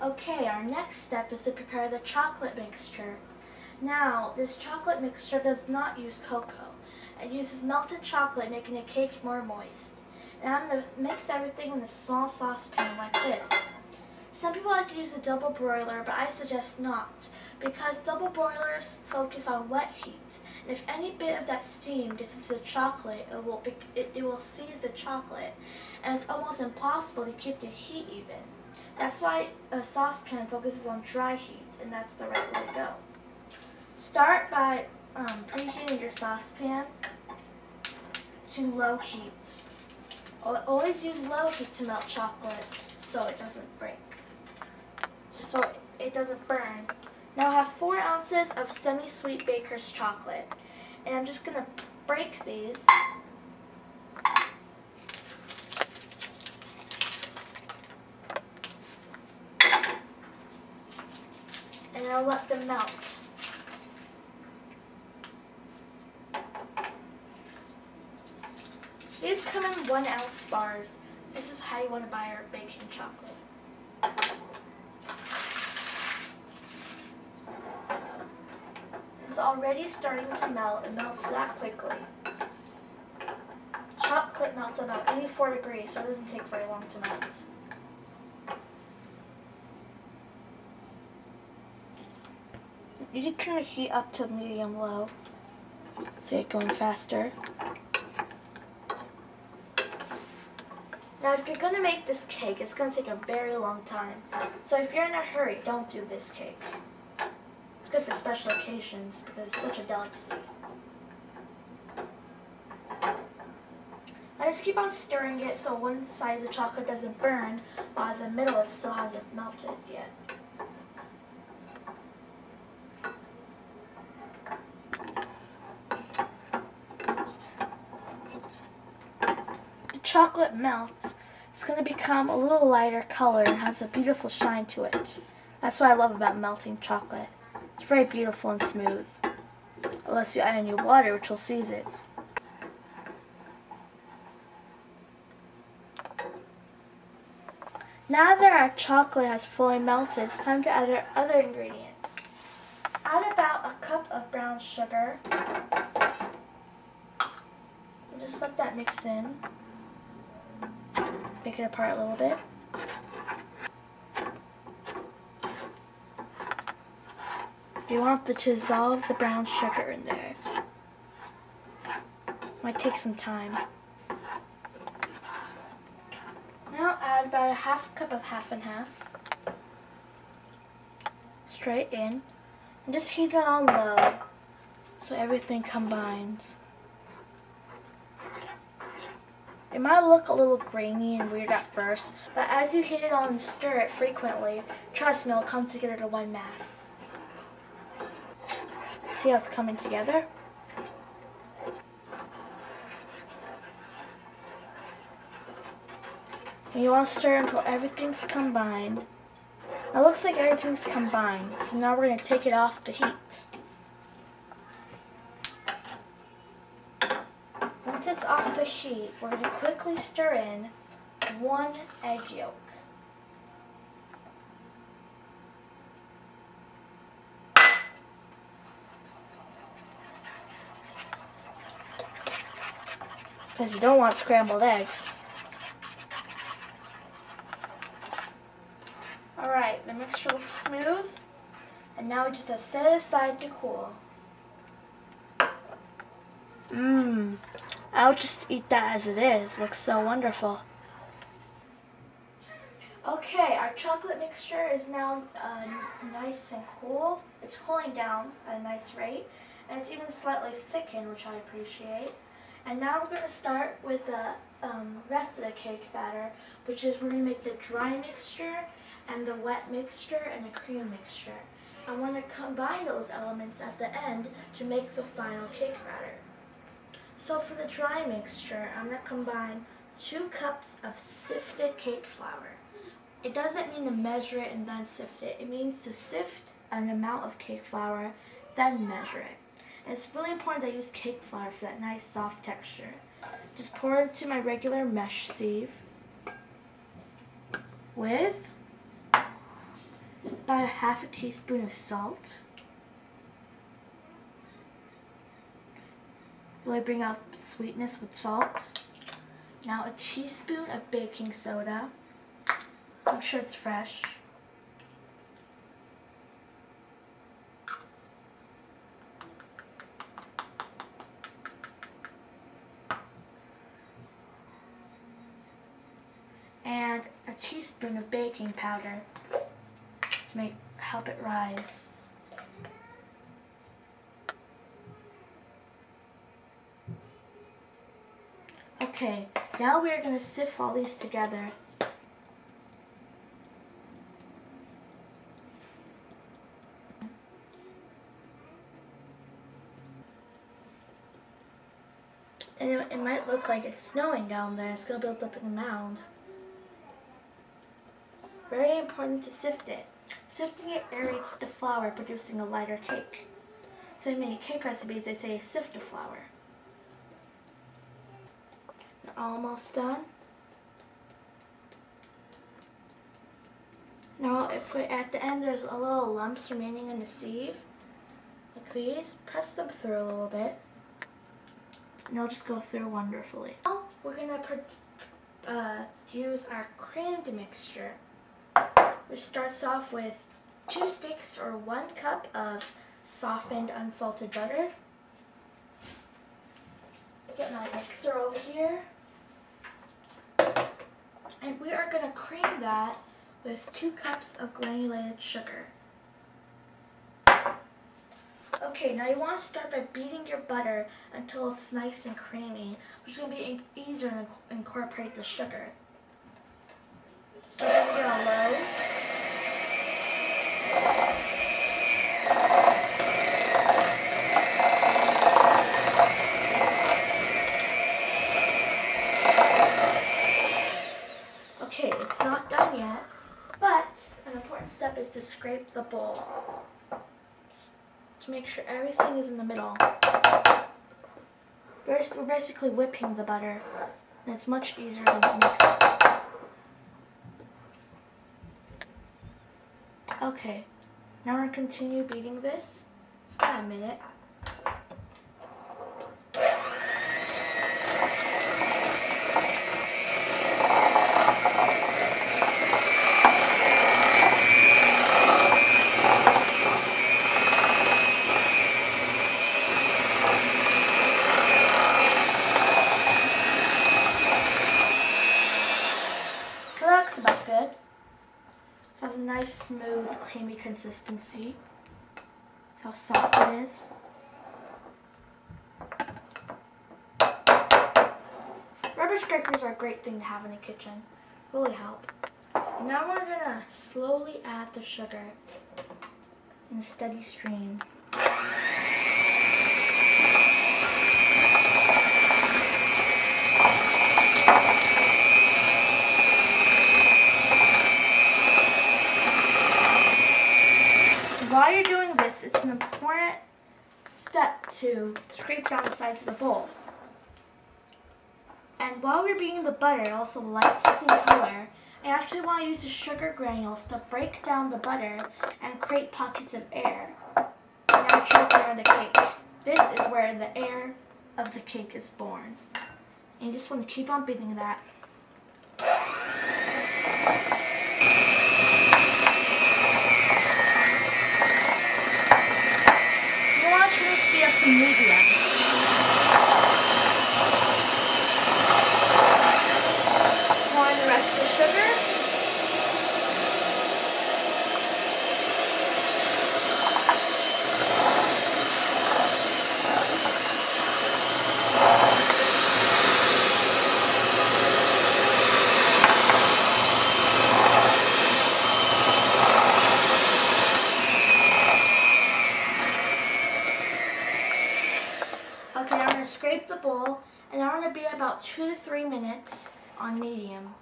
Okay, our next step is to prepare the chocolate mixture. Now, this chocolate mixture does not use cocoa. It uses melted chocolate, making the cake more moist. And I'm going to mix everything in a small saucepan like this. Some people like to use a double broiler, but I suggest not, because double broilers focus on wet heat. And if any bit of that steam gets into the chocolate, it will seize the chocolate, and it's almost impossible to keep the heat even. That's why a saucepan focuses on dry heat, and that's the right way to go. Start by preheating your saucepan to low heat. Always use low heat to melt chocolate so it doesn't break, so it doesn't burn. Now I have 4 ounces of semi-sweet baker's chocolate, and I'm just going to break these. And I'll let them melt. These come in 1 ounce bars. This is how you want to buy our baking chocolate. It's already starting to melt. It melts that quickly. Chocolate melts about 84 degrees, so it doesn't take very long to melt. You can turn the heat up to medium-low, so it's going faster. Now if you're going to make this cake, it's going to take a very long time. So if you're in a hurry, don't do this cake. It's good for special occasions because it's such a delicacy. I just keep on stirring it so one side of the chocolate doesn't burn, while the middle it still hasn't melted yet. Chocolate melts, it's going to become a little lighter color and has a beautiful shine to it. That's what I love about melting chocolate. It's very beautiful and smooth. Unless you add any water, which will seize it. Now that our chocolate has fully melted, it's time to add our other ingredients. Add about a cup of brown sugar. And just let that mix in. Pick it apart a little bit. You want to dissolve the brown sugar in there. Might take some time. Now add about a half cup of half and half. Straight in. And just heat it on low so everything combines. It might look a little grainy and weird at first, but as you heat it on and stir it frequently, trust me, it'll come together to one mass. See how it's coming together? And you want to stir until everything's combined. Now it looks like everything's combined, so now we're going to take it off the heat. Once it's off the heat, we're going to quickly stir in 1 egg yolk. Because you don't want scrambled eggs. Alright, the mixture looks smooth, and now we just have to set it aside to cool. I'll just eat that as it is. Looks so wonderful. Okay, our chocolate mixture is now nice and cool. It's cooling down at a nice rate, and it's even slightly thickened, which I appreciate. And now we're going to start with the rest of the cake batter, which is we're going to make the dry mixture and the wet mixture and the cream mixture. I want to combine those elements at the end to make the final cake batter. So for the dry mixture, I'm going to combine 2 cups of sifted cake flour. It doesn't mean to measure it and then sift it. It means to sift an amount of cake flour, then measure it. And it's really important that I use cake flour for that nice soft texture. Just pour it into my regular mesh sieve with add half a teaspoon of salt. Really bring out sweetness with salt. Now a teaspoon of baking soda. Make sure it's fresh. And a teaspoon of baking powder to help it rise. Okay, now we are going to sift all these together. And it might look like it's snowing down there. It's going to build up in a mound. Very important to sift it. Sifting it aerates the flour, producing a lighter cake. So in many cake recipes, they say sift the flour. We're almost done. Now, if at the end there's a little lumps remaining in the sieve, like these, press them through a little bit, and they'll just go through wonderfully. Now, we're gonna use our creamed mixture, which starts off with 2 sticks or 1 cup of softened unsalted butter. Get my mixer over here. And we are going to cream that with 2 cups of granulated sugar. Okay, now you want to start by beating your butter until it's nice and creamy, which is going to be easier to incorporate the sugar. So we're going to get on low. Okay, it's not done yet, but an important step is to scrape the bowl to make sure everything is in the middle. We're basically whipping the butter, and it's much easier to mix. Okay, now we're going to continue beating this for a minute. That looks about good. So it has a nice, smooth, creamy consistency. That's how soft it is. Rubber scrapers are a great thing to have in the kitchen. Really help. And now we're gonna slowly add the sugar in a steady stream. While you're doing this, it's an important step to scrape down the sides of the bowl. And while we're beating the butter, it also lightens in color. I actually want to use the sugar granules to break down the butter and create pockets of air, natural air in the cake. This is where the air of the cake is born. And you just want to keep on beating that. Speed up to medium. Pour in the rest of the sugar. Okay, now I'm going to scrape the bowl, and I'm going to be about 2 to 3 minutes on medium.